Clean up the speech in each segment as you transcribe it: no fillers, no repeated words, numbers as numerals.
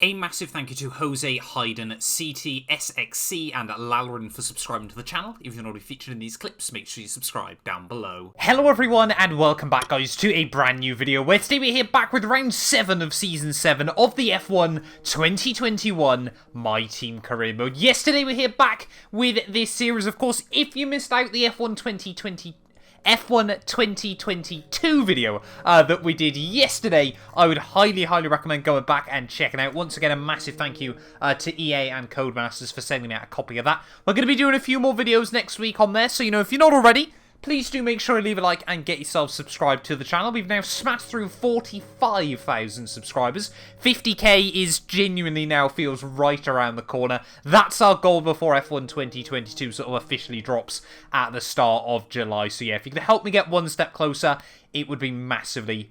A massive thank you to Jose, Hayden, CT, SXC and Lalrin for subscribing to the channel. If you're not already featured in these clips, make sure you subscribe down below. Hello everyone and welcome back guys to a brand new video where today we're here back with round 7 of season 7 of the F1 2021 My Team Career Mode. Yesterday we're here back with this series. Of course, if you missed out the F1 2022 video that we did yesterday, I would highly recommend going back and checking out. Once again, a massive thank you to EA and Codemasters for sending me out a copy of that. We're going to be doing a few more videos next week on there, so if you're not already, please do make sure to leave a like and get yourself subscribed to the channel. We've now smashed through 45,000 subscribers. 50k is genuinely now feels right around the corner. That's our goal before F1 2022 sort of officially drops at the start of July. So yeah, if you could help me get one step closer, it would be massively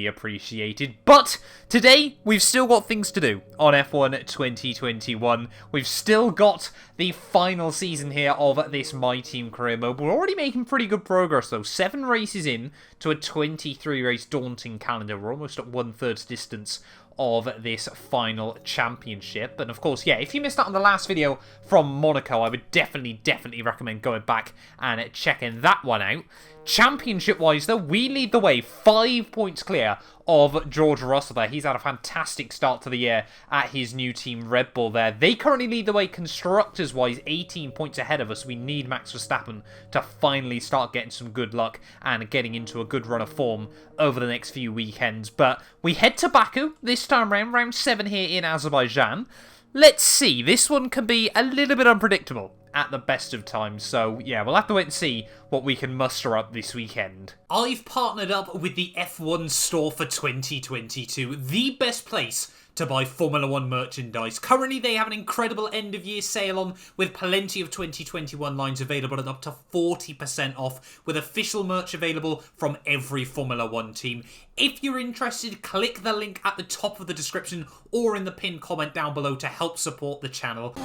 appreciated. But today, we've still got things to do on F1 2021. We've still got the final season here of this My Team Career Mode. We're already making pretty good progress, though. 7 races in to a 23-race daunting calendar. We're almost at 1/3 distance of this final championship. And of course, yeah, if you missed out on the last video from Monaco, I would definitely recommend going back and checking that one out. Championship-wise, though, we lead the way 5 points clear of George Russell there. He's had a fantastic start to the year at his new team, Red Bull there. They currently lead the way constructors-wise, 18 points ahead of us. We need Max Verstappen to finally start getting some good luck and getting into a good run of form over the next few weekends. But we head to Baku this time round, round 7 here in Azerbaijan. Let's see, this one can be a little bit unpredictable at the best of times. So yeah, we'll have to wait and see what we can muster up this weekend. I've partnered up with the F1 store for 2022, the best place to buy Formula 1 merchandise. Currently, they have an incredible end-of-year sale on, with plenty of 2021 lines available and up to 40% off, with official merch available from every Formula 1 team. If you're interested, click the link at the top of the description or in the pinned comment down below to help support the channel.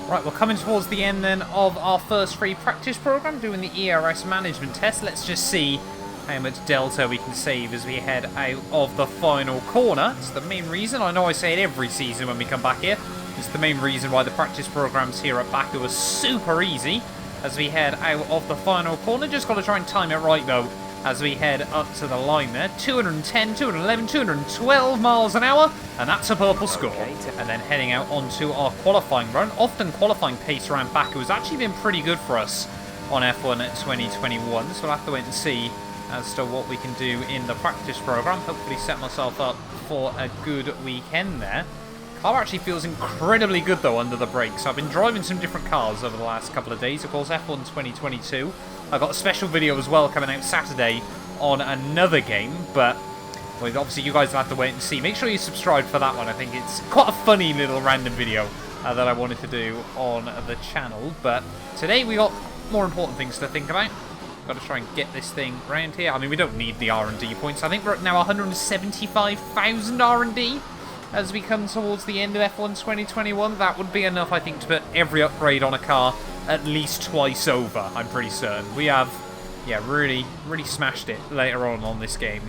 Right, we're coming towards the end then of our first free practice program, doing the ERS management test. Let's just see how much delta we can save as we head out of the final corner. It's the main reason, I know I say it every season when we come back here, it's the main reason why the practice programs here at Baku are super easy as we head out of the final corner. Just got to try and time it right though as we head up to the line there. 210, 211, 212 miles an hour, and that's a purple score. And then heading out onto our qualifying run. Often qualifying pace around Baku has actually been pretty good for us on F1 2021, so we'll have to wait and see as to what we can do in the practice program. Hopefully set myself up for a good weekend there. Car actually feels incredibly good though under the brakes. I've been driving some different cars over the last couple of days. Of course, F1 2022. I've got a special video as well coming out Saturday on another game, but well, obviously you guys will have to wait and see. Make sure you subscribe for that one. I think it's quite a funny little random video that I wanted to do on the channel. But today we got more important things to think about. Got to try and get this thing around here. I mean, we don't need the R&D points. I think we're at now 175,000 R&D as we come towards the end of F1 2021. That would be enough, I think, to put every upgrade on a car at least twice over, I'm pretty certain. We have, yeah, really smashed it later on this game.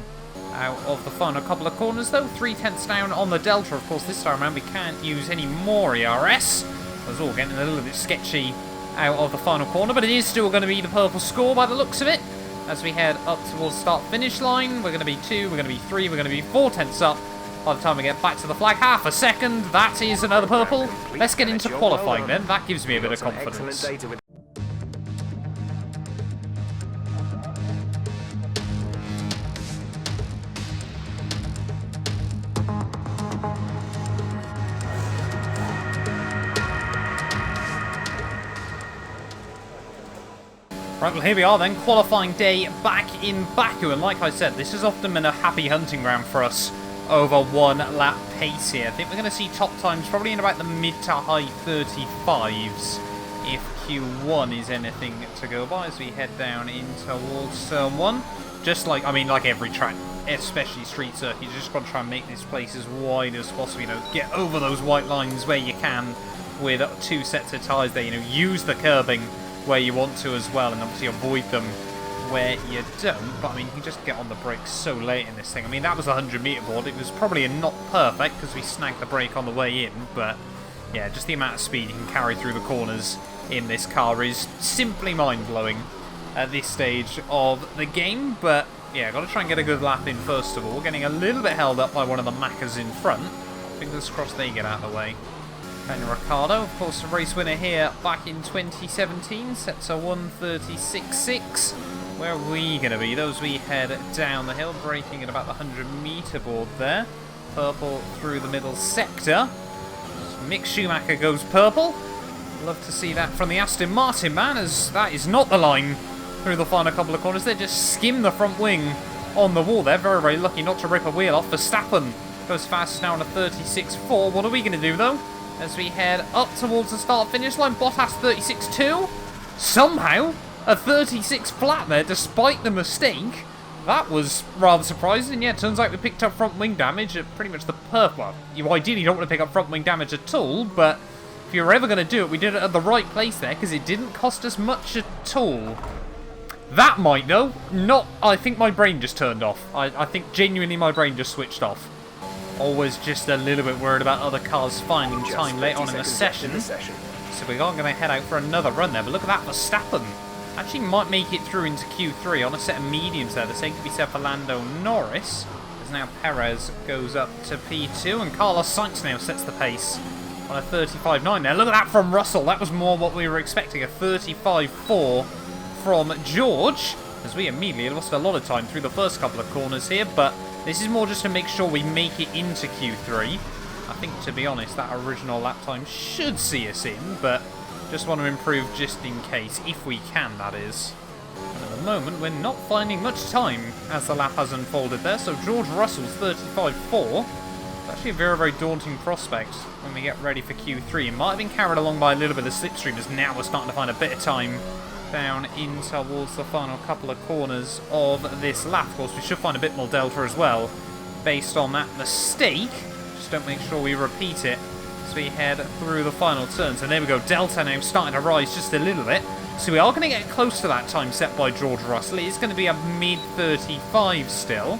Out of the final couple of corners, though. 3/10 down on the Delta. Of course, this time around, we can't use any more ERS. It was all getting a little bit sketchy out of the final corner, but it is still going to be the purple score by the looks of it. As we head up towards start-finish line, we're going to be 2, we're going to be 3, we're going to be 4/10 up. By the time we get back to the flag, half a second, that is another purple. Let's get into qualifying then, that gives me a bit of confidence. Right, well here we are then, qualifying day back in Baku, and like I said, this has often been a happy hunting ground for us over 1 lap pace here. I think we're going to see top times probably in about the mid to high 35s if Q1 is anything to go by as we head down in towards Turn 1. Just like, I mean, like every track, especially street circuit, you just got to try and make this place as wide as possible, get over those white lines where you can with 2 sets of tyres there, use the curbing where you want to as well, and obviously avoid them where you don't. But I mean, you can just get on the brakes so late in this thing. I mean, that was a 100-meter board. It was probably not perfect because we snagged the brake on the way in. But yeah, just the amount of speed you can carry through the corners in this car is simply mind-blowing at this stage of the game. But yeah, got to try and get a good lap in first of all. Getting a little bit held up by one of the Maccas in front. Fingers crossed they get out of the way. Daniel Ricciardo, of course, the race winner here back in 2017, sets a 1:36.6. Where are we going to be? Those we head down the hill, braking at about the 100-meter board there. Purple through the middle sector. Mick Schumacher goes purple. Love to see that from the Aston Martin man, as that is not the line through the final couple of corners. They just skim the front wing on the wall there. Very, very lucky not to rip a wheel off. Verstappen goes fastest now on a 36.4. What are we going to do, though? As we head up towards the start-finish line, Bottas 36.2. Somehow, a 36 flat there, despite the mistake. That was rather surprising. Yeah, turns out we picked up front wing damage at pretty much the perfect. Well, you ideally don't want to pick up front wing damage at all, but if you're ever going to do it, we did it at the right place there, because it didn't cost us much at all. That might, though. Not. I think my brain just turned off. I think genuinely my brain just switched off. Always just a little bit worried about other cars finding time late on in the session. So we are going to head out for another run there. But look at that, Verstappen actually might make it through into Q3 on a set of mediums there. The same could be said for Lando Norris, as now Perez goes up to P2 and Carlos Sainz now sets the pace on a 35.9 there. Look at that from Russell. That was more what we were expecting, a 35.4 from George, as we immediately lost a lot of time through the first couple of corners here, but this is more just to make sure we make it into Q3. I think, to be honest, that original lap time should see us in, but just want to improve just in case, if we can, that is. And at the moment, we're not finding much time as the lap has unfolded there, so George Russell's 35.4. It's actually a very, very daunting prospect when we get ready for Q3. It might have been carried along by a little bit of slipstream, as now we're starting to find a bit of time down in towards the final couple of corners of this lap. Of course, we should find a bit more delta as well based on that mistake. Just don't make sure we repeat it as we head through the final turns. And there we go, delta now starting to rise just a little bit. So we are going to get close to that time set by George Russell. It is going to be a mid-35 still.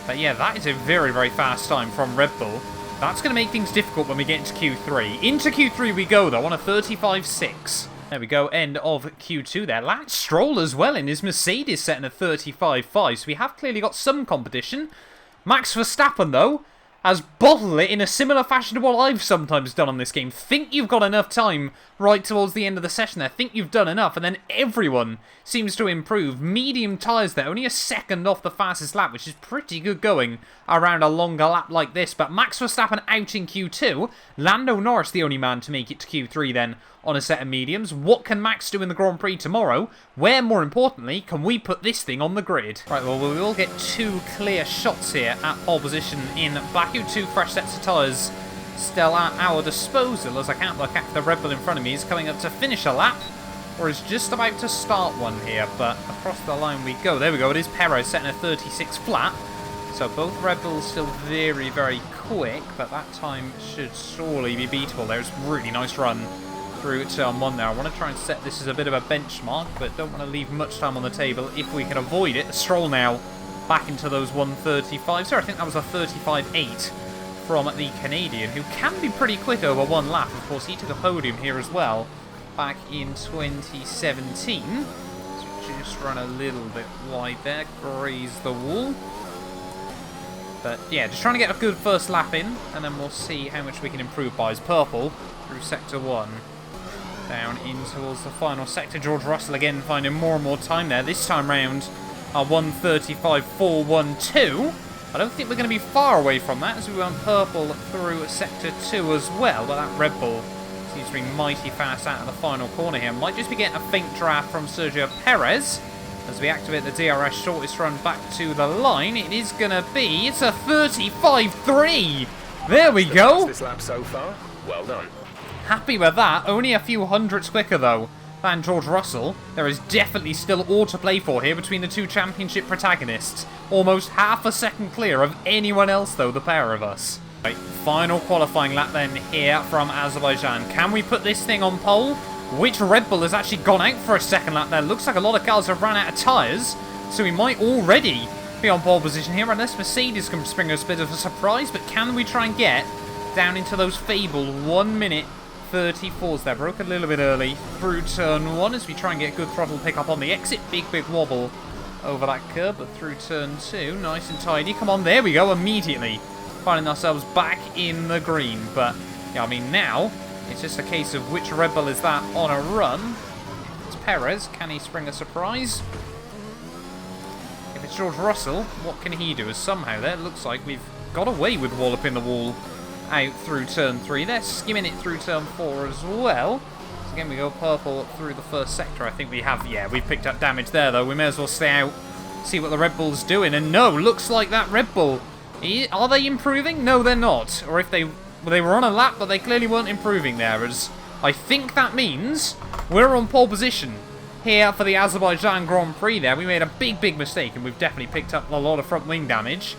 But yeah, that is a very, very fast time from Red Bull. That's going to make things difficult when we get into Q3. Into Q3 we go, though, on a 35.6. There we go, end of Q2 there. Lance Stroll as well in his Mercedes setting a 35.5, so we have clearly got some competition. Max Verstappen, though, has bottled it in a similar fashion to what I've sometimes done on this game. Think you've got enough time right towards the end of the session there. Think you've done enough, and then everyone seems to improve. Medium tyres there, only a second off the fastest lap, which is pretty good going around a longer lap like this. But Max Verstappen out in Q2. Lando Norris the only man to make it to Q3 then on a set of mediums. What can Max do in the Grand Prix tomorrow? Where, more importantly, can we put this thing on the grid? Right, well, we will get two clear shots here at pole position in Baku. Two fresh sets of tyres still at our disposal, as I can't look at the Red Bull in front of me is coming up to finish a lap, or is just about to start one here, but across the line we go. There we go, it is Perez setting a 36 flat. So both Red Bulls still very, very quick, but that time should surely be beatable. There's a really nice run through turn one there. I want to try and set this as a bit of a benchmark, but don't want to leave much time on the table if we can avoid it. The Stroll now back into those 135. So I think that was a 35.8 from the Canadian, who can be pretty quick over one lap. Of course, he took a podium here as well back in 2017. So just run a little bit wide there, graze the wall. But yeah, just trying to get a good first lap in, and then we'll see how much we can improve by. His purple through sector 1. Down in towards the final sector. George Russell again finding more and more time there. This time round, a 1:35.412. I don't think we're going to be far away from that, as we went purple through sector 2 as well. But that Red Bull seems to be mighty fast out of the final corner here. Might just be getting a faint draft from Sergio Perez as we activate the DRS shortest run back to the line. It is going to be, it's a 35.3. There we go. This lap so far. Well done. Happy with that. Only a few hundredths quicker, though, than George Russell. There is definitely still all to play for here between the two championship protagonists. Almost half a second clear of anyone else, though, the pair of us. Right, final qualifying lap then here from Azerbaijan. Can we put this thing on pole? which Red Bull has actually gone out for a second lap there. Looks like a lot of cars have ran out of tyres, so we might already be on pole position here, unless Mercedes can bring us a bit of a surprise. But can we try and get down into those fabled 1 minute 34s there? Broke a little bit early through turn 1 as we try and get good throttle pickup on the exit. Big wobble over that curb, but through turn 2, nice and tidy. Come on, there we go, immediately finding ourselves back in the green. But yeah, I mean, now it's just a case of which Red Bull is that on a run. It's Perez. Can he spring a surprise? If it's George Russell, what can he do? As somehow there, it looks like we've got away with walloping the wall out through turn 3. They're skimming it through turn 4 as well. So again, we go purple through the first sector. I think we have, yeah, we've picked up damage there, though. We may as well stay out, see what the Red Bull's doing. And no, looks like that Red Bull, are they improving? No, they're not. Or if they were on a lap, but they clearly weren't improving there, as I think that means we're on pole position here for the Azerbaijan Grand Prix there. We made a big mistake, and we've definitely picked up a lot of front wing damage.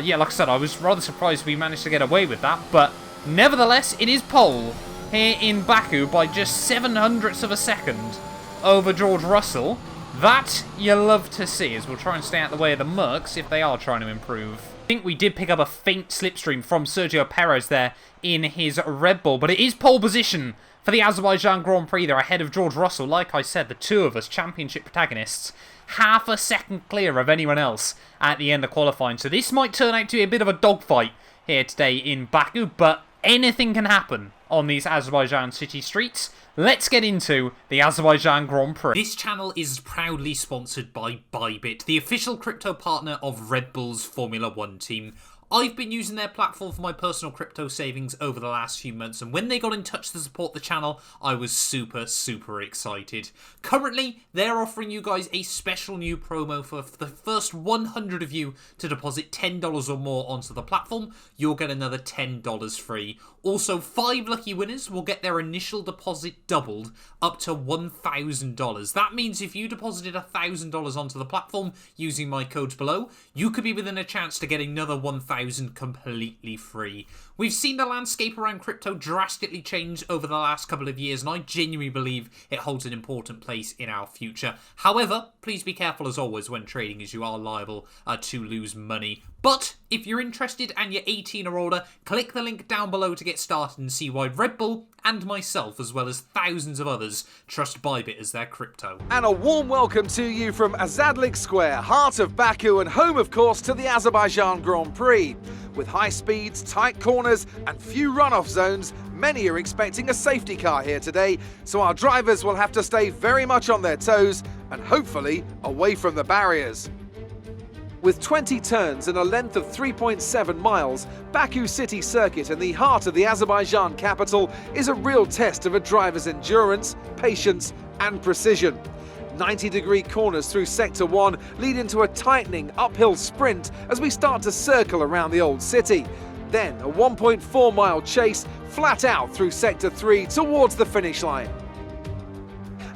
Yeah, like I said, I was rather surprised we managed to get away with that, but nevertheless, it is pole here in Baku by just 0.07 of a second over George Russell. That you love to see, as we'll try and stay out the way of the Mercs if they are trying to improve. I think we did pick up a faint slipstream from Sergio Perez there in his Red Bull, but it is pole position for the Azerbaijan Grand Prix. They're ahead of George Russell. Like I said, the two of us, championship protagonists, half a second clear of anyone else at the end of qualifying. So this might turn out to be a bit of a dogfight here today in Baku, but anything can happen on these Azerbaijan city streets. Let's get into the Azerbaijan Grand Prix. This channel is proudly sponsored by Bybit, the official crypto partner of Red Bull's Formula 1 team. I've been using their platform for my personal crypto savings over the last few months, and when they got in touch to support the channel, I was super excited. Currently, they're offering you guys a special new promo for the first 100 of you to deposit $10 or more onto the platform. You'll get another $10 free. Also, 5 lucky winners will get their initial deposit doubled up to $1,000. That means if you deposited $1,000 onto the platform using my codes below, you could be within a chance to get another $1,000 completely free. We've seen the landscape around crypto drastically change over the last couple of years, and I genuinely believe it holds an important place in our future. However, please be careful as always when trading, as you are liable to lose money. But if you're interested and you're 18 or older, click the link down below to get started and see why Red Bull and myself, as well as thousands of others, trust Bybit as their crypto. And a warm welcome to you from Azadlik Square, heart of Baku and home, of course, to the Azerbaijan Grand Prix. With high speeds, tight corners and few runoff zones, many are expecting a safety car here today, so our drivers will have to stay very much on their toes and hopefully away from the barriers. With 20 turns and a length of 3.7 miles, Baku City Circuit in the heart of the Azerbaijan capital is a real test of a driver's endurance, patience and precision. 90-degree corners through Sector 1 lead into a tightening uphill sprint as we start to circle around the old city. Then a 1.4-mile chase flat out through Sector 3 towards the finish line.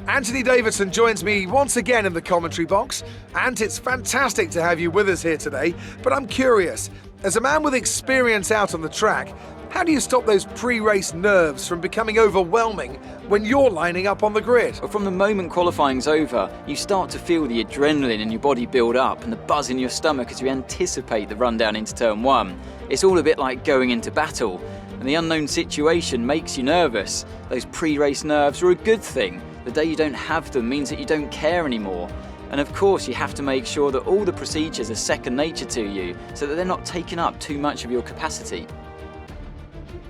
Anthony Davidson joins me once again in the commentary box, and it's fantastic to have you with us here today. But I'm curious, as a man with experience out on the track, how do you stop those pre-race nerves from becoming overwhelming when you're lining up on the grid? Well, from the moment qualifying's over, you start to feel the adrenaline in your body build up and the buzz in your stomach as you anticipate the run down into turn 1. It's all a bit like going into battle, and the unknown situation makes you nervous. Those pre-race nerves are a good thing. The day you don't have them means that you don't care anymore. And of course, you have to make sure that all the procedures are second nature to you, so that they're not taking up too much of your capacity.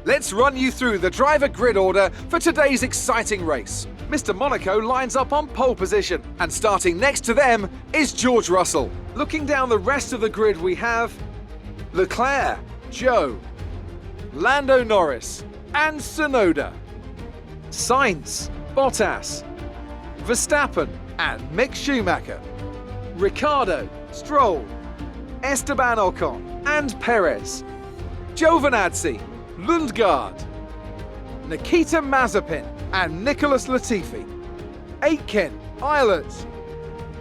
Let's run you through the driver grid order for today's exciting race. Mr. Monaco lines up on pole position, and starting next to them is George Russell. Looking down the rest of the grid, we have Leclerc, Joe, Lando Norris and Tsunoda, Sainz, Bottas, Verstappen and Mick Schumacher, Ricciardo, Stroll, Esteban Ocon and Perez, Giovinazzi, Lundgaard, Nikita Mazepin and Nicholas Latifi, Aitken, Eilert,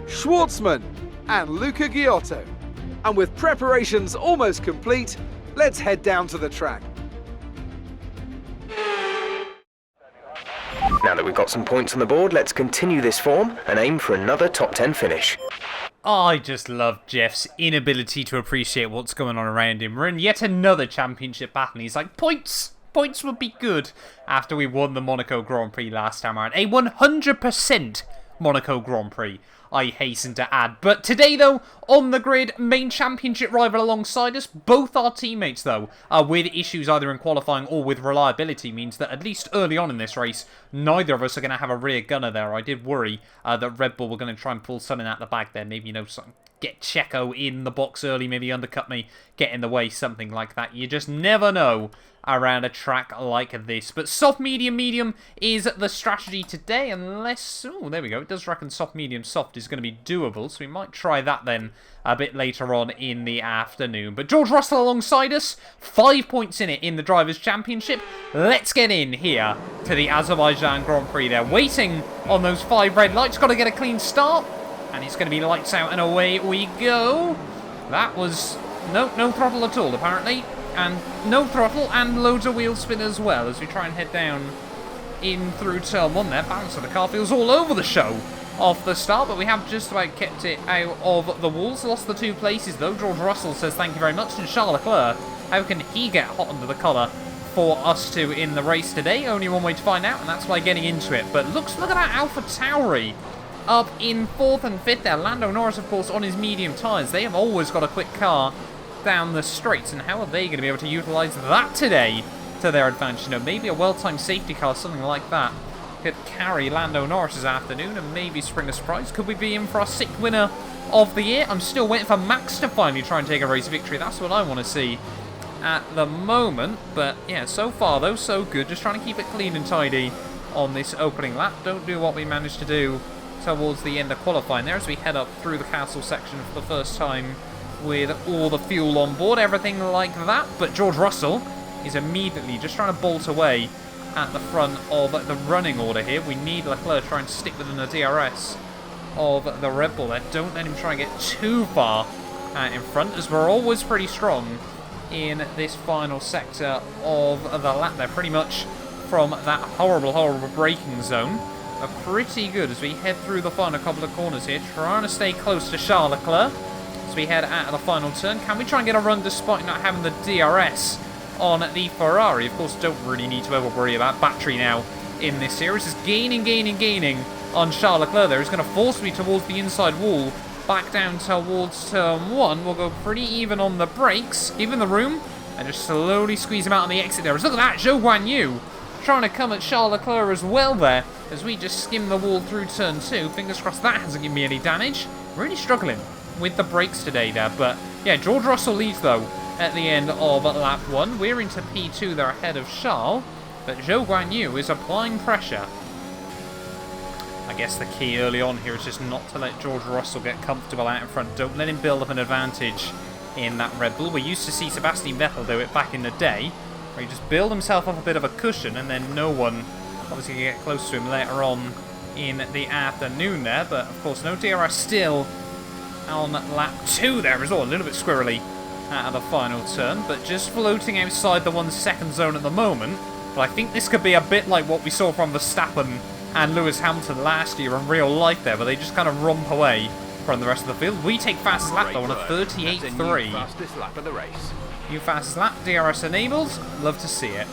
Schwartzman and Luca Giotto. And with preparations almost complete, let's head down to the track. Now that we've got some points on the board, let's continue this form and aim for another top 10 finish. I just love Jeff's inability to appreciate what's going on around him. We're in yet another championship battle, and he's like, points! Points would be good after we won the Monaco Grand Prix last time around. A 100% Monaco Grand Prix, I hasten to add. But today, though, on the grid, main championship rival alongside us. Both our teammates, though, are with issues either in qualifying or with reliability. Means that at least early on in this race, neither of us are going to have a rear gunner there. I did worry that Red Bull were going to try and pull something out the bag there. Maybe, get Checo in the box early, maybe undercut me, get in the way, something like that. You just never know around a track like this. But soft, medium, medium is the strategy today, unless... Oh, there we go. It does reckon soft, medium, soft is going to be doable, so we might try that then a bit later on in the afternoon. But George Russell alongside us, 5 points in it in the Drivers' Championship. Let's get in here to the Azerbaijan Grand Prix. They're waiting on those 5 red lights. Got to get a clean start. And it's going to be lights out and away we go. That was no throttle at all, apparently. And no throttle and loads of wheel spin as well as we try and head down in through turn 1 there. Balance of the car feels all over the show off the start, but we have just about kept it out of the walls. Lost the 2 places, though. George Russell says thank you very much. And Charles Leclerc, how can he get hot under the collar for us two in the race today? Only one way to find out, and that's by getting into it. But look at that Alpha Tauri up in 4th and 5th there. Lando Norris, of course, on his medium tyres. They have always got a quick car down the straights, and how are they going to be able to utilise that today to their advantage? Maybe a well-timed safety car, something like that, could carry Lando Norris this afternoon and maybe spring a surprise. Could we be in for our 6th winner of the year? I'm still waiting for Max to finally try and take a race victory. That's what I want to see at the moment. But yeah, so far though, so good. Just trying to keep it clean and tidy on this opening lap. Don't do what we managed to do towards the end of qualifying there as we head up through the castle section for the first time with all the fuel on board, everything like that. But George Russell is immediately just trying to bolt away at the front of the running order here. We need Leclerc trying to stick within the DRS of the Red Bull there. Don't let him try and get too far in front, as we're always pretty strong in this final sector of the lap there, pretty much from that horrible braking zone. Are pretty good as we head through the final couple of corners here, trying to stay close to Charles Leclerc as we head out of the final turn. Can we try and get a run despite not having the DRS on the Ferrari? Of course, don't really need to ever worry about battery now in this series. It's gaining on Charles Leclerc there. He's going to force me towards the inside wall, back down towards turn 1. We'll go pretty even on the brakes, give him the room, and just slowly squeeze him out on the exit there. Look at that, Zhou Guanyu trying to come at Charles Leclerc as well there as we just skim the wall through turn 2. Fingers crossed that hasn't given me any damage. Really struggling with the brakes today there. But yeah, George Russell leads though at the end of lap 1. We're into P2 there ahead of Charles, but Zhou Guanyu is applying pressure. I guess the key early on here is just not to let George Russell get comfortable out in front. Don't let him build up an advantage in that Red Bull. We used to see Sebastian Vettel do it back in the day, where he just build himself up a bit of a cushion and then no one obviously can get close to him later on in the afternoon there. But of course no DRS still on lap 2 there as well. A little bit squirrely out of the final turn, but just floating outside the 1 second zone at the moment. But I think this could be a bit like what we saw from Verstappen and Lewis Hamilton last year in real life there, where they just kind of romp away from the rest of the field. We take fastest lap though on a 38.3. Fastest lap of the race. New fastest lap, DRS enabled. Love to see it.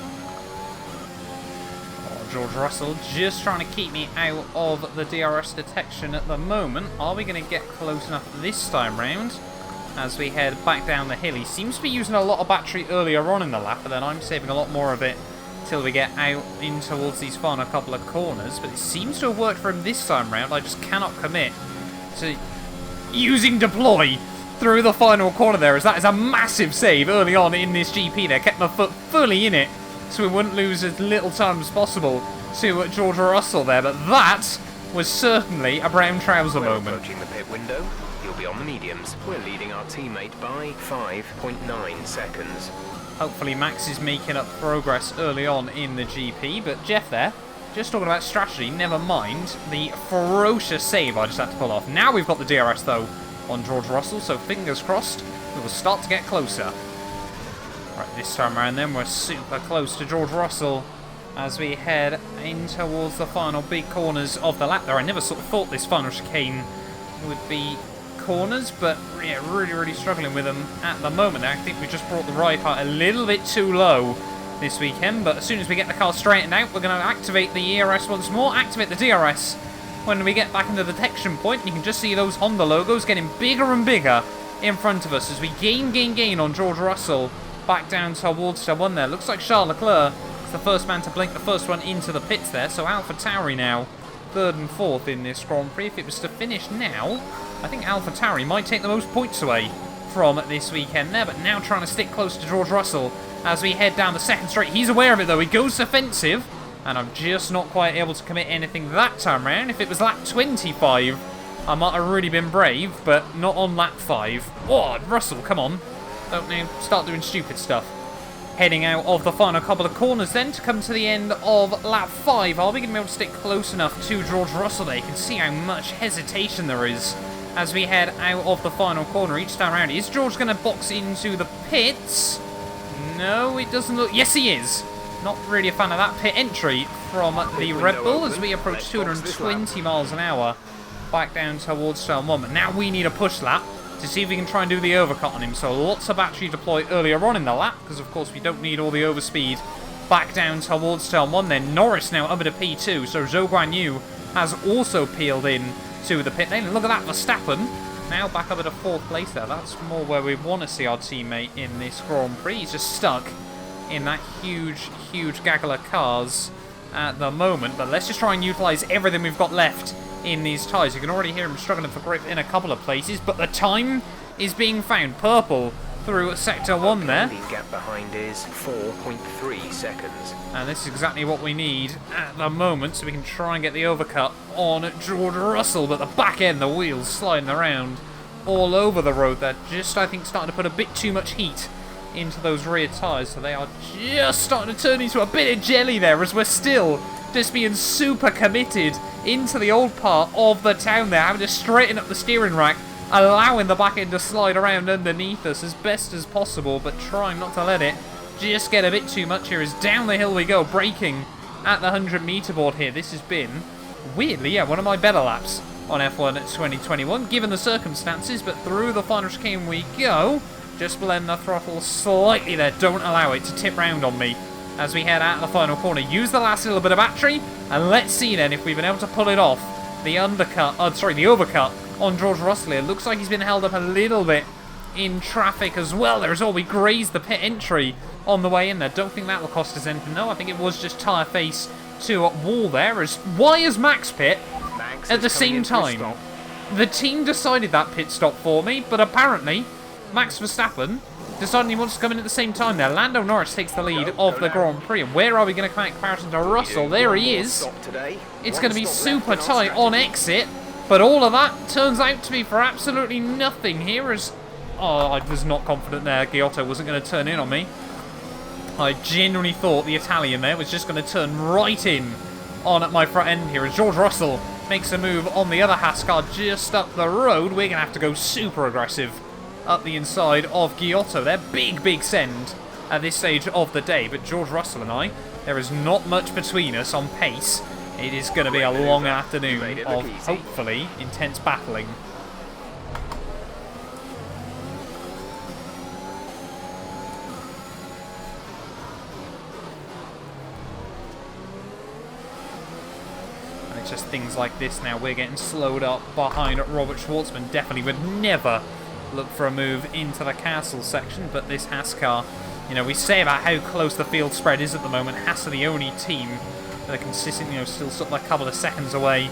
Oh, George Russell just trying to keep me out of the DRS detection at the moment. Are we going to get close enough this time round as we head back down the hill? He seems to be using a lot of battery earlier on in the lap, but then I'm saving a lot more of it till we get out in towards these final couple of corners. But it seems to have worked for him this time round. I just cannot commit to using deploy through the final corner there, as that is a massive save early on in this GP there. Kept my foot fully in it so we wouldn't lose as little time as possible to George Russell there. But that was certainly a brown trouser moment. Approaching the pit window, you'll be on the mediums. We're leading our teammate by 5.9 seconds. Hopefully Max is making up progress early on in the GP. But Jeff there, just talking about strategy, never mind the ferocious save I just had to pull off. Now we've got the DRS though on George Russell, so fingers crossed we will start to get closer. Right, this time around then we're super close to George Russell as we head in towards the final big corners of the lap there. I never sort of thought this final chicane would be corners, but yeah, really struggling with them at the moment. I think we just brought the ride height a little bit too low this weekend, but as soon as we get the car straightened out, we're going to activate the ERS once more, activate the DRS when we get back into the detection point. You can just see those Honda logos getting bigger and bigger in front of us as we gain on George Russell back down towards turn 1 there. Looks like Charles Leclerc is the first man to blink, the first one into the pits there, so AlphaTauri now 3rd and 4th in this Grand Prix. If it was to finish now, I think AlphaTauri might take the most points away from this weekend there, but now trying to stick close to George Russell as we head down the second straight. He's aware of it though, he goes offensive, and I'm just not quite able to commit anything that time round. If it was lap 25, I might have really been brave, but not on lap 5. Oh, Russell, come on. Don't now start doing stupid stuff. Heading out of the final couple of corners then to come to the end of lap 5. Are we going to be able to stick close enough to George Russell there? You can see how much hesitation there is as we head out of the final corner each time around. Is George going to box into the pits? No, it doesn't look... Yes, he is. Not really a fan of that pit entry from the Red Bull as we approach 220 miles an hour back down towards turn 1. But now we need a push lap to see if we can try and do the overcut on him. So lots of battery deployed earlier on in the lap, because of course we don't need all the overspeed back down towards turn 1. Then Norris now up at a P2, so Zhou Guanyu has also peeled in to the pit lane. And look at that, Verstappen now back up at a 4th place there. That's more where we want to see our teammate in this Grand Prix. He's just stuck in that huge gaggle of cars at the moment. But let's just try and utilise everything we've got left in these tyres. You can already hear him struggling for grip in a couple of places, but the time is being found. Purple through sector 1 there. The gap behind is 4.3 seconds. And this is exactly what we need at the moment, so we can try and get the overcut on George Russell. But the back end, the wheels sliding around all over the road. They're just, I think, starting to put a bit too much heat into those rear tyres, so they are just starting to turn into a bit of jelly there as we're still just being super committed into the old part of the town there, having to straighten up the steering rack, allowing the back end to slide around underneath us as best as possible, but trying not to let it just get a bit too much here as down the hill we go, braking at the 100-metre board here. This has been, weirdly, yeah, one of my better laps on F1 2021, given the circumstances, but through the final chicane we go. Just blend the throttle slightly there, don't allow it to tip round on me as we head out of the final corner. Use the last little bit of battery, and let's see then if we've been able to pull it off. The overcut on George Russell. It looks like he's been held up a little bit in traffic as well. There's all, we grazed the pit entry on the way in there. Don't think that will cost us anything. No, I think it was just tyre face to wall there. Why is Max pit at the same time? The team decided that pit stop for me, but apparently Max Verstappen decided he wants to come in at the same time there. Lando Norris takes the lead of the Grand Prix. And where are we going to come in comparison to Russell? There he is. It's going to be super tight on exit. But all of that turns out to be for absolutely nothing here as... Oh, I was not confident there. Giotto wasn't going to turn in on me. I genuinely thought the Italian there was just going to turn right in on at my front end here as George Russell makes a move on the other Haas car just up the road. We're going to have to go super aggressive up the inside of Giotto there. Big send at this stage of the day. But George Russell and I, there is not much between us on pace. It is going to be a long afternoon of hopefully intense battling. And it's just things like this now. We're getting slowed up behind Robert Schwartzman. Definitely would never look for a move into the castle section, but this Haas car, you know, we say about how close the field spread is at the moment. Haas are the only team that are consistent, you know, still sort of a couple of seconds away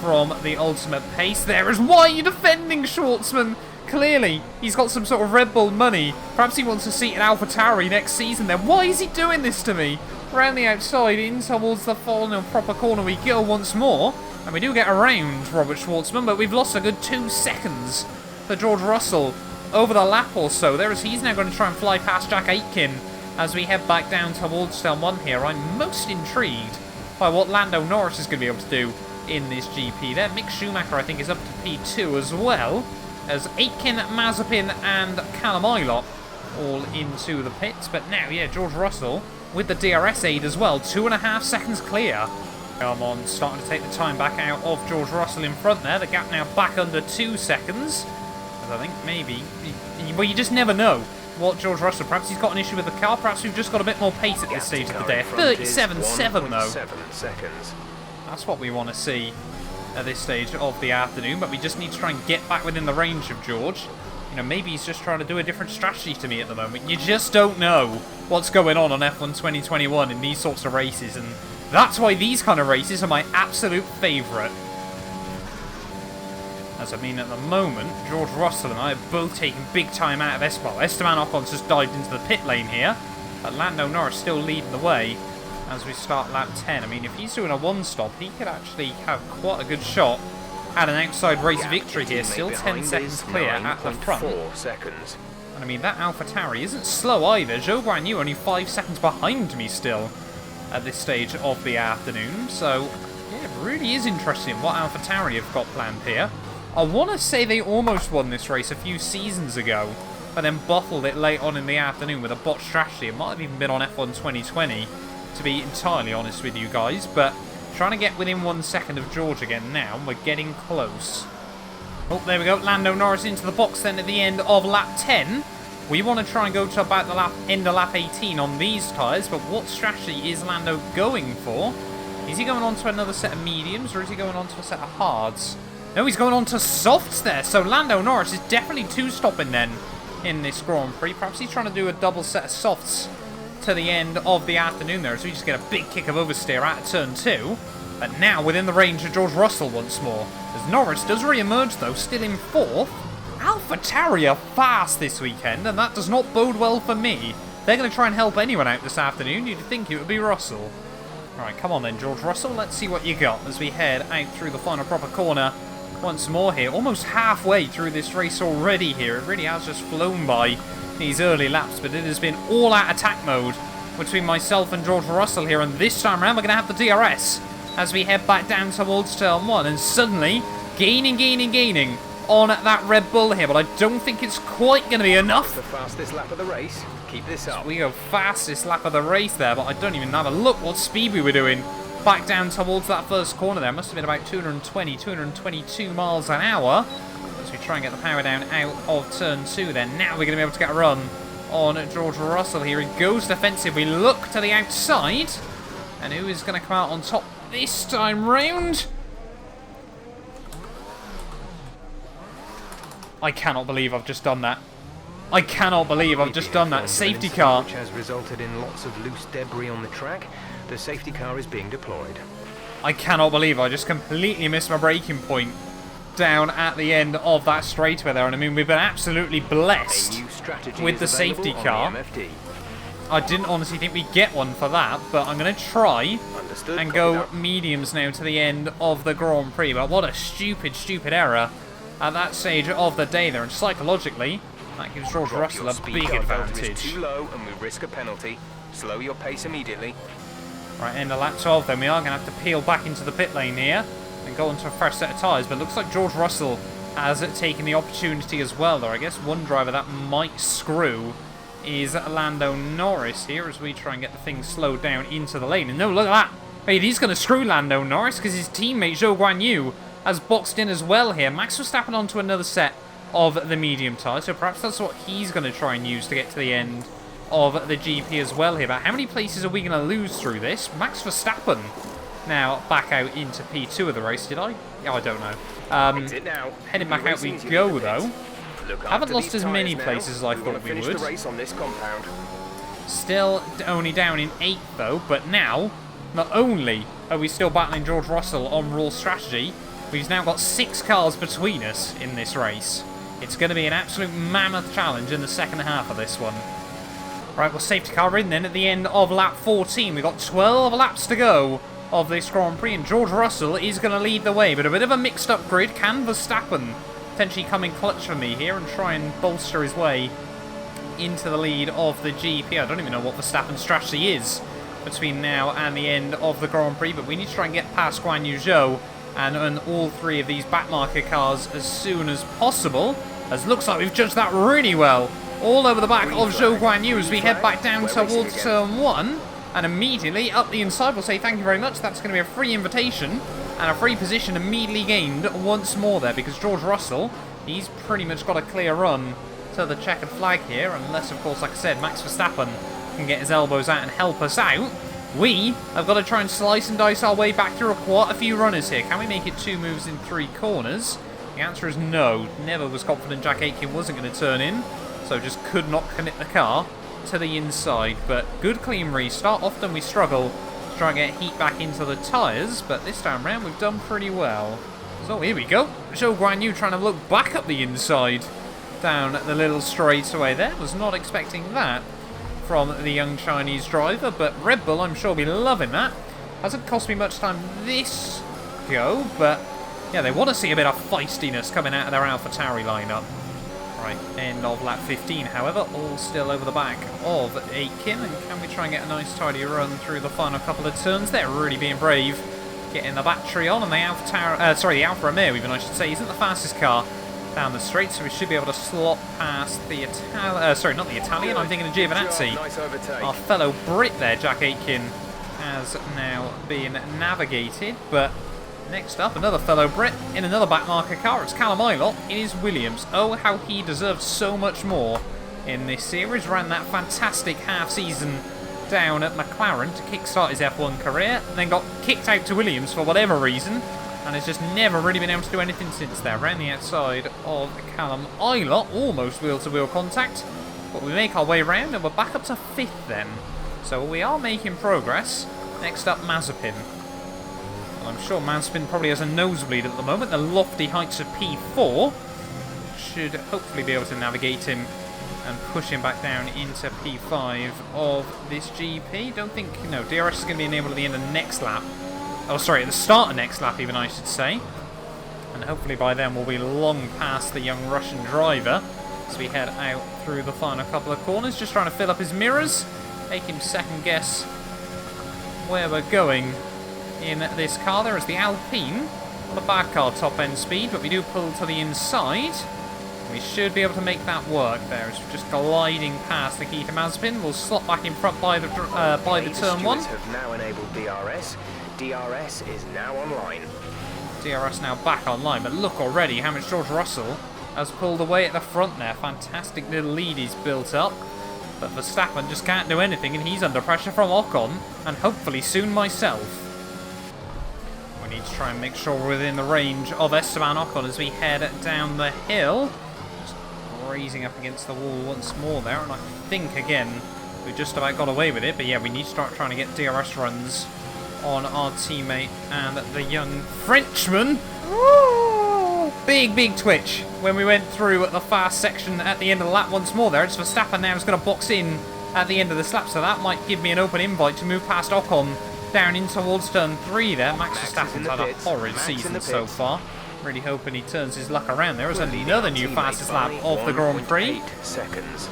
from the ultimate pace. There is, why are you defending Schwartzman? Clearly, he's got some sort of Red Bull money. Perhaps he wants a seat in AlphaTauri next season then. Why is he doing this to me? Around the outside, in towards the final proper corner we go once more. And we do get around Robert Schwartzman, but we've lost a good 2 seconds for George Russell over the lap or so. There is, he's now going to try and fly past Jack Aitken as we head back down towards turn 1 here. I'm most intrigued by what Lando Norris is going to be able to do in this GP there. Mick Schumacher, I think, is up to P2 as well, as Aitken, Mazepin and Callum Ilott all into the pits. But now, yeah, George Russell with the DRS aid as well. 2.5 seconds clear. Come on, starting to take the time back out of George Russell in front there. The gap now back under 2 seconds. As I think maybe, well, you just never know what George Russell, perhaps he's got an issue with the car, perhaps we've just got a bit more pace at this stage of the day. 37.7 though. 7 seconds. That's what we want to see at this stage of the afternoon, but we just need to try and get back within the range of George. You know, maybe he's just trying to do a different strategy to me at the moment. You just don't know what's going on F1 2021 in these sorts of races, and that's why these kind of races are my absolute favourite. As I mean, at the moment, George Russell and I are both taking big time out of Esteban Ocon's just dived into the pit lane here. But Lando Norris still leading the way as we start lap 10. I mean, if he's doing a one-stop, he could actually have quite a good shot at an outside race victory here. Still 10 seconds clear at the front. 4 seconds. And I mean, that AlphaTauri isn't slow either. Zhou Guanyu only 5 seconds behind me still at this stage of the afternoon. So, yeah, it really is interesting what AlphaTauri have got planned here. I want to say they almost won this race a few seasons ago, but then bottled it late on in the afternoon with a botched strategy. It might have even been on F1 2020, to be entirely honest with you guys, but trying to get within 1 second of George again now. We're getting close. Oh, there we go. Lando Norris into the box then at the end of lap 10. We want to try and go to about the end of lap 18 on these tyres, but what strategy is Lando going for? Is he going on to another set of mediums, or is he going on to a set of hards? No, he's going on to softs there, so Lando Norris is definitely two-stopping then in this Grand Prix. Perhaps he's trying to do a double set of softs to the end of the afternoon there, so we just get a big kick of oversteer out of turn 2. But now within the range of George Russell once more. As Norris does re-emerge though, still in 4th. AlphaTauri are fast this weekend, and that does not bode well for me. They're going to try and help anyone out this afternoon. You'd think it would be Russell. Alright, come on then, George Russell. Let's see what you got as we head out through the final proper corner once more here. Almost halfway through this race already here. It really has just flown by these early laps, but it has been all-out attack mode between myself and George Russell here, and this time around we're going to have the DRS as we head back down towards turn 1, and suddenly gaining on that Red Bull here, but I don't think it's quite going to be enough. The fastest lap of the race. Keep this up. We go fastest lap of the race there, but I don't even have a look what speed we were doing back down towards that first corner there. Must have been about 220, 222 miles an hour as we try and get the power down out of turn 2 then. Now we're going to be able to get a run on George Russell here. He goes defensive. We look to the outside, and who is going to come out on top this time round? I cannot believe I've just done that. I cannot believe I've just done that. Safety car. Which has resulted in lots of loose debris on the track. The safety car is being deployed. I cannot believe I just completely missed my braking point down at the end of that straightaway there. And I mean, we've been absolutely blessed with the safety car. I didn't honestly think we'd get one for that, but I'm going to try and go mediums now to the end of the Grand Prix. But what a stupid error at that stage of the day there. And psychologically, that gives George Russell a big advantage. Too low and we risk a penalty. Slow your pace immediately. Right, end of lap 12 then. We are going to have to peel back into the pit lane here and go onto a fresh set of tyres. But it looks like George Russell has taken the opportunity as well, though. I guess one driver that might screw is Lando Norris here as we try and get the thing slowed down into the lane. And no, look at that. Hey, he's going to screw Lando Norris because his teammate Zhou Guanyu has boxed in as well here. Max Verstappen onto another set of the medium tyres, so perhaps that's what he's going to try and use to get to the end of the GP as well here. But how many places are we going to lose through this? Max Verstappen now back out into P2 of the race, did I? Yeah, I don't know. Heading back out we go, though. Haven't lost as many places as I thought we would. Still only down in 8th, though, but now, not only are we still battling George Russell on raw strategy, we've now got 6 cars between us in this race. It's going to be an absolute mammoth challenge in the second half of this one. Right, well, safety car in then at the end of lap 14. We've got 12 laps to go of this Grand Prix, and George Russell is going to lead the way, but a bit of a mixed-up grid. Can Verstappen potentially come in clutch for me here and try and bolster his way into the lead of the GP? I don't even know what Verstappen's strategy is between now and the end of the Grand Prix, but we need to try and get past Guan Yu Zhou and earn all 3 of these backmarker cars as soon as possible, as looks like we've judged that really well. All over the back of Zhou Guanyu as we head back down towards turn 1. And immediately up the inside, we'll say thank you very much. That's going to be a free invitation and a free position immediately gained once more there, because George Russell, he's pretty much got a clear run to the checkered flag here, unless, of course, like I said, Max Verstappen can get his elbows out and help us out. We have got to try and slice and dice our way back through quite a few runners here. Can we make it 2 moves in 3 corners? The answer is no. Never was confident Jack Aitken wasn't going to turn in, so just could not commit the car to the inside. But good clean restart. Often we struggle to try and get heat back into the tyres, but this time round we've done pretty well. So here we go. Zhou Guanyu trying to look back up the inside down the little straightaway there. Was not expecting that from the young Chinese driver, but Red Bull, I'm sure, will be loving that. Hasn't cost me much time this go, but yeah, they want to see a bit of feistiness coming out of their AlphaTauri lineup. Right, end of lap 15, however, all still over the back of Aitken, and can we try and get a nice tidy run through the final couple of turns? They're really being brave, getting the battery on, and the the Alfa Romeo even, I should say, isn't the fastest car down the straight, so we should be able to slot past the not the Italian, I'm thinking of Giovinazzi. Nice overtake. Our fellow Brit there, Jack Aitken, has now been navigated, but next up, another fellow Brit in another backmarker car. It's Callum Ilott in his Williams. Oh, how he deserves so much more in this series. Ran that fantastic half-season down at McLaren to kickstart his F1 career, and then got kicked out to Williams for whatever reason, and has just never really been able to do anything since there. Ran the outside of Callum Ilott, almost wheel-to-wheel contact, but we make our way round, and we're back up to 5th then. So we are making progress. Next up, Mazepin. I'm sure Mazepin probably has a nosebleed at the moment. The lofty heights of P4 should hopefully be able to navigate him and push him back down into P5 of this GP. Don't think, no, DRS is going to be enabled at the end of next lap. Oh, sorry, at the start of next lap even, I should say. And hopefully by then we'll be long past the young Russian driver as we head out through the final couple of corners. Just trying to fill up his mirrors, make him second guess where we're going in this car. There is the Alpine. Not a bad car, top end speed, but we do pull to the inside. We should be able to make that work there. As we're just gliding past Nikita Mazepin. We'll slot back in front by the turn 1. Have now enabled DRS. DRS is now online. DRS now back online, but look already how much George Russell has pulled away at the front there. Fantastic little lead he's built up. But Verstappen just can't do anything, and he's under pressure from Ocon, and hopefully soon myself. We need to try and make sure we're within the range of Esteban Ocon as we head down the hill. Just grazing up against the wall once more there, and I think, again, we just about got away with it. But yeah, we need to start trying to get DRS runs on our teammate and the young Frenchman. Ooh, big twitch when we went through the fast section at the end of the lap once more there. It's Verstappen now is going to box in at the end of this lap, so that might give me an open invite to move past Ocon down in towards turn 3 there. Max Verstappen's had a horrid season so far. Really hoping he turns his luck around. There is another new fastest lap of the Grand Prix. 8 seconds.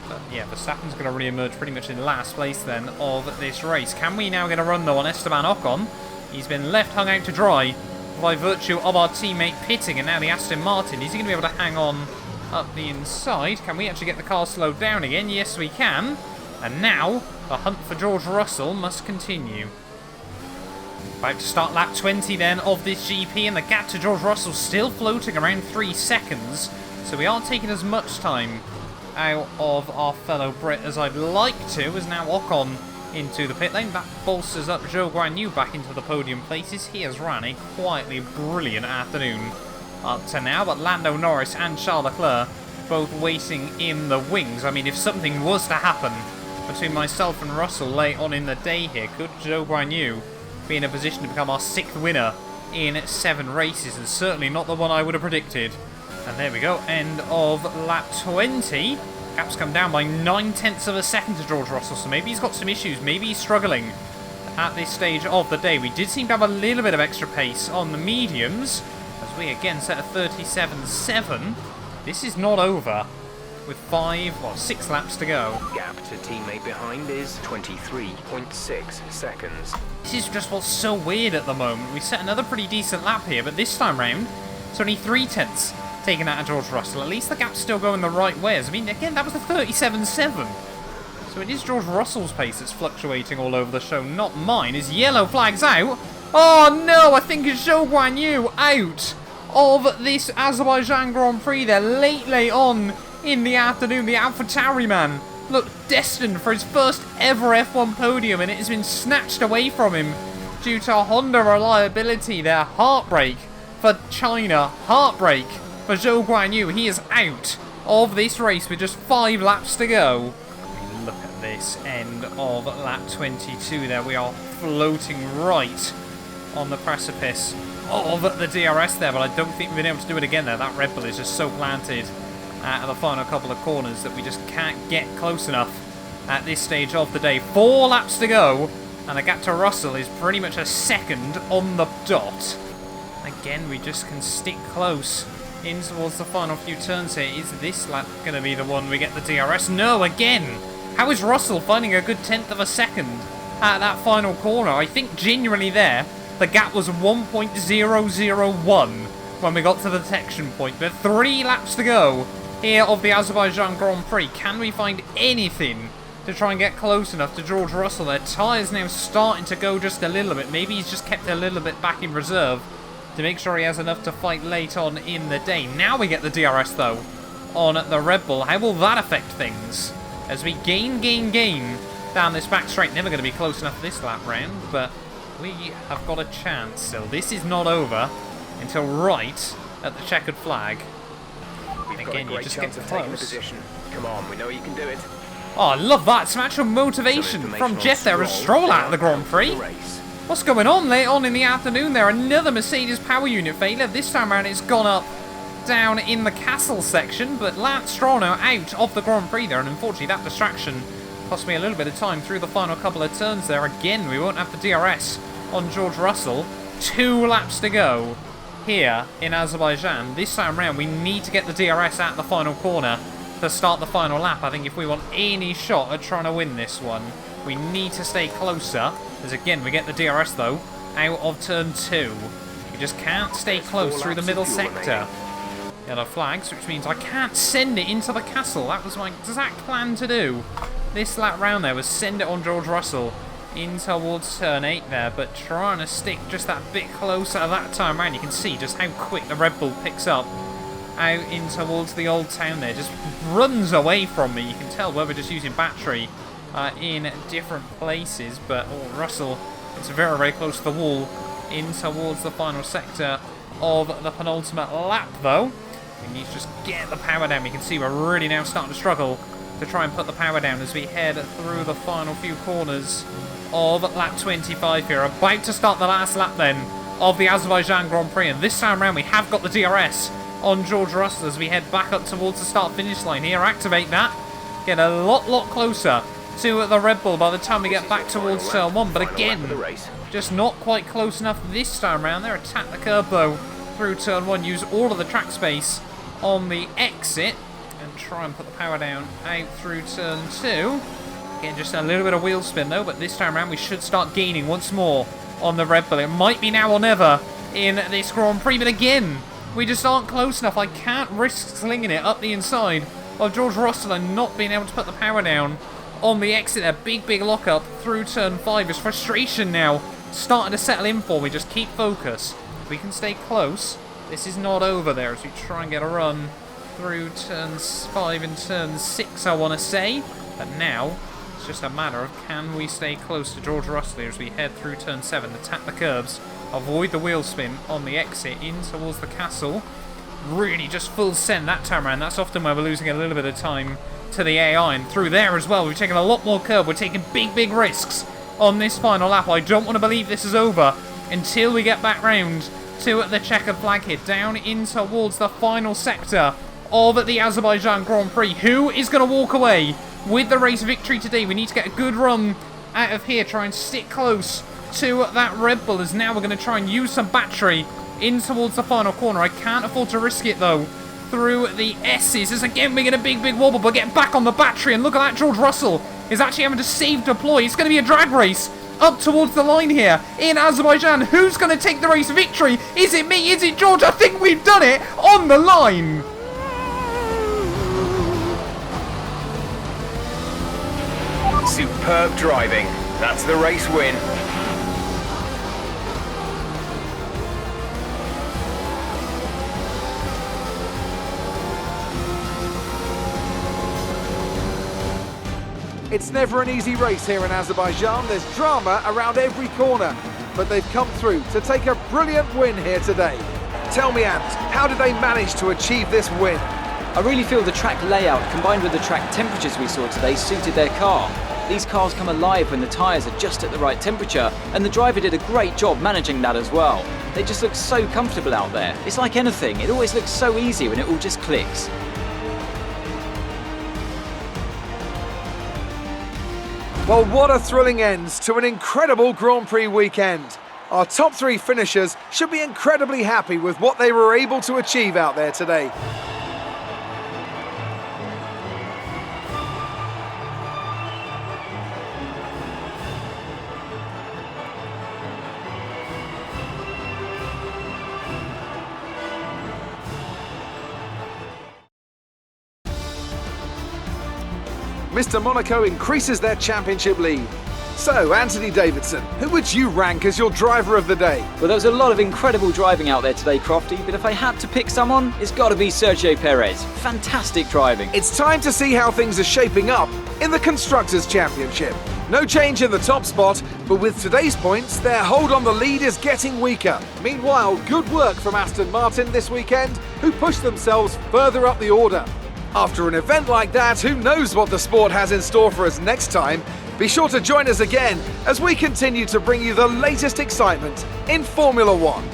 But yeah, Verstappen's going to re-emerge pretty much in last place then of this race. Can we now get a run though on Esteban Ocon? He's been left hung out to dry by virtue of our teammate pitting, and now the Aston Martin. Is he going to be able to hang on up the inside? Can we actually get the car slowed down again? Yes, we can. And now the hunt for George Russell must continue. About to start lap 20 then of this GP, and the gap to George Russell still floating around 3 seconds. So we aren't taking as much time out of our fellow Brit as I'd like to, as now Ocon into the pit lane. That bolsters up Zhou Guanyu back into the podium places. He has ran a quietly brilliant afternoon up to now, but Lando Norris and Charles Leclerc both waiting in the wings. I mean, if something was to happen between myself and Russell late on in the day here, could Zhou Guanyu be in a position to become our 6th winner in 7 races? And certainly not the one I would have predicted. And there we go, end of lap 20. Gap's come down by 9/10 of a second to George Russell, so maybe he's got some issues, maybe he's struggling at this stage of the day. We did seem to have a little bit of extra pace on the mediums, as we again set a 37.7. This is not over, with 6 laps to go. Gap to teammate behind is 23.6 seconds. This is just what's so weird at the moment. We set another pretty decent lap here, but this time round, it's only 3/10 taken out of George Russell. At least the gap's still going the right way. I mean, again, that was a 37.7. So So it is George Russell's pace that's fluctuating all over the show, not mine. His yellow flag's out. Oh no, I think it's Zhou Guanyu out of this Azerbaijan Grand Prix there late on in the afternoon. The AlphaTauri man looked destined for his first ever F1 podium, and it has been snatched away from him due to Honda reliability there. Heartbreak for China, heartbreak for Zhou Guanyu. He is out of this race with just 5 laps to go. Look at this end of lap 22 there. We are floating right on the precipice of the DRS there, but I don't think we've been able to do it again there. That Red Bull is just so planted at the final couple of corners that we just can't get close enough at this stage of the day. 4 laps to go, and the gap to Russell is pretty much a second on the dot. Again, we just can stick close in towards the final few turns here. Is this lap going to be the one we get the DRS? No, again. How is Russell finding a good 1/10 of a second at that final corner? I think genuinely there, the gap was 1.001 when we got to the detection point. But 3 laps to go here of the Azerbaijan Grand Prix. Can we find anything to try and get close enough to George Russell? Their tyres now starting to go just a little bit. Maybe he's just kept a little bit back in reserve to make sure he has enough to fight late on in the day. Now we get the DRS though on the Red Bull. How will that affect things as we gain down this back straight? Never going to be close enough this lap round, but we have got a chance still. This is not over until right at the checkered flag. Again, you just get close. Come on, we know you can do it. Oh, I love that. Some actual motivation from Jeff there as Stroll out of the Grand Prix. What's going on late on in the afternoon there? Another Mercedes power unit failure. This time around it's gone up down in the castle section, but Lance Stroll now out of the Grand Prix there, and unfortunately that distraction cost me a little bit of time through the final couple of turns there. Again, we won't have the DRS on George Russell. 2 laps to go here in Azerbaijan. This time around we need to get the DRS at the final corner to start the final lap. I think if we want any shot at trying to win this one, we need to stay closer. As again, we get the DRS though out of turn 2. We just can't stay close through the middle sector. Yellow flags, which means I can't send it into the castle. That was my exact plan to do. This lap round there was send it on George Russell in towards turn 8 there, but trying to stick just that bit closer that time around. You can see just how quick the Red Bull picks up out in towards the old town there. Just runs away from me. You can tell where we're just using battery in different places, but Russell, it's very, very close to the wall in towards the final sector of the penultimate lap though. We need to just get the power down. You can see we're really now starting to struggle to try and put the power down as we head through the final few corners of lap 25 here. About to start the last lap then of the Azerbaijan Grand Prix, and this time around we have got the DRS on George Russell as we head back up towards the start-finish line here. Activate that. Get a lot closer to the Red Bull by the time we get back towards turn 1, but again, just not quite close enough this time around there. Attack the curb though through turn 1, use all of the track space on the exit and try and put the power down out through turn 2. Again, just a little bit of wheel spin though, but this time around we should start gaining once more on the Red Bull. It might be now or never in this Grand Prix, but again, we just aren't close enough. I can't risk slinging it up the inside of George Russell and not being able to put the power down on the exit there. Big lock up through turn 5. His frustration now starting to settle in for me. Just keep focus. If we can stay close, this is not over there as we try and get a run through turns 5 and turn 6, I want to say. But now it's just a matter of can we stay close to George Russell here as we head through turn 7, attack the curbs, avoid the wheel spin on the exit in towards the castle. Really just full send that time around. That's often where we're losing a little bit of time to the AI, and through there as well we've taken a lot more curb. We're taking big risks on this final lap. I don't want to believe this is over until we get back round to the checkered flag here, down in towards the final sector of the Azerbaijan Grand Prix. Who is going to walk away with the race victory today? We need to get a good run out of here, try and stick close to that Red Bull, as now we're going to try and use some battery in towards the final corner. I can't afford to risk it though through the S's, as again we get a big wobble, but get back on the battery, and look at that, George Russell is actually having to save deploy. It's going to be a drag race up towards the line here in Azerbaijan. Who's going to take the race victory? Is it me? Is it George? I think we've done it on the line. superb driving. That's the race win. It's never an easy race here in Azerbaijan. There's drama around every corner, but they've come through to take a brilliant win here today. Tell me, Ant, how did they manage to achieve this win? I really feel the track layout combined with the track temperatures we saw today suited their car. These cars come alive when the tyres are just at the right temperature, and the driver did a great job managing that as well. They just look so comfortable out there. It's like anything, it always looks so easy when it all just clicks. Well, what a thrilling end to an incredible Grand Prix weekend. Our top three finishers should be incredibly happy with what they were able to achieve out there today. Mr. Monaco increases their championship lead. So, Anthony Davidson, who would you rank as your driver of the day? Well, there was a lot of incredible driving out there today, Crofty, but if I had to pick someone, it's got to be Sergio Perez. Fantastic driving. It's time to see how things are shaping up in the Constructors' Championship. No change in the top spot, but with today's points, their hold on the lead is getting weaker. Meanwhile, good work from Aston Martin this weekend, who pushed themselves further up the order. After an event like that, who knows what the sport has in store for us next time? Be sure to join us again as we continue to bring you the latest excitement in Formula One.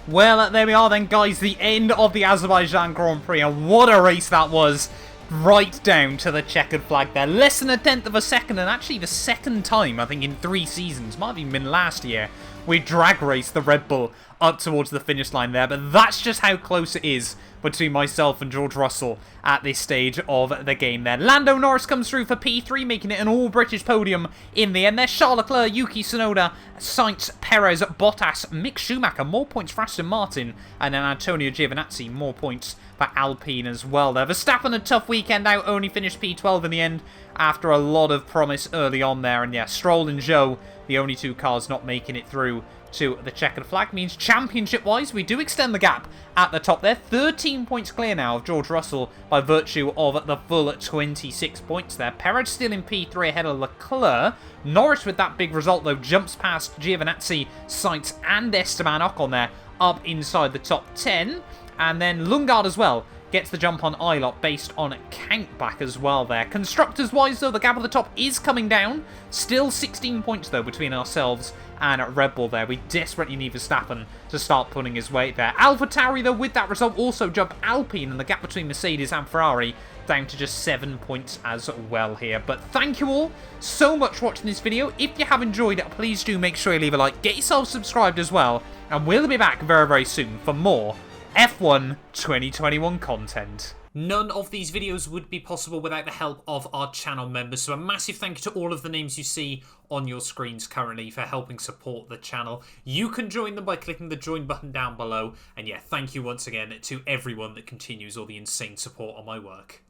Well, there we are then, guys. The end of the Azerbaijan Grand Prix, and what a race that was. Right down to the checkered flag there. Less than a tenth of a second, and actually the second time, I think, in 3 seasons, might have even been last year, we drag raced the Red Bull up towards the finish line there. But that's just how close it is between myself and George Russell at this stage of the game there. Lando Norris comes through for P3, making it an all-British podium in the end there. Charles Leclerc, Yuki Tsunoda, Sainz, Perez, Bottas, Mick Schumacher, more points for Aston Martin, and then Antonio Giovinazzi, more points for Alpine as well there. Verstappen, a tough weekend out, only finished P12 in the end after a lot of promise early on there. And yeah, Stroll and Zhou, the only 2 cars not making it through to the checkered flag, means championship-wise, we do extend the gap at the top there. 13 points clear now of George Russell by virtue of the full 26 points there. Perez still in P3 ahead of Leclerc. Norris, with that big result, though, jumps past Giovinazzi, Sainz, and Esteban Ocon there, up inside the top 10. And then Lundgaard as well gets the jump on Ilott based on countback as well there. Constructors-wise, though, the gap at the top is coming down. Still 16 points, though, between ourselves and Red Bull there. We desperately need Verstappen to start pulling his weight there. AlphaTauri, though, with that result, also jump Alpine, and the gap between Mercedes and Ferrari down to just 7 points as well here. But thank you all so much for watching this video. If you have enjoyed it, please do make sure you leave a like. Get yourself subscribed as well. And we'll be back very, very soon for more F1 2021 content. None of these videos would be possible without the help of our channel members, so a massive thank you to all of the names you see on your screens currently for helping support the channel. You can join them by clicking the join button down below, and yeah, thank you once again to everyone that continues all the insane support on my work.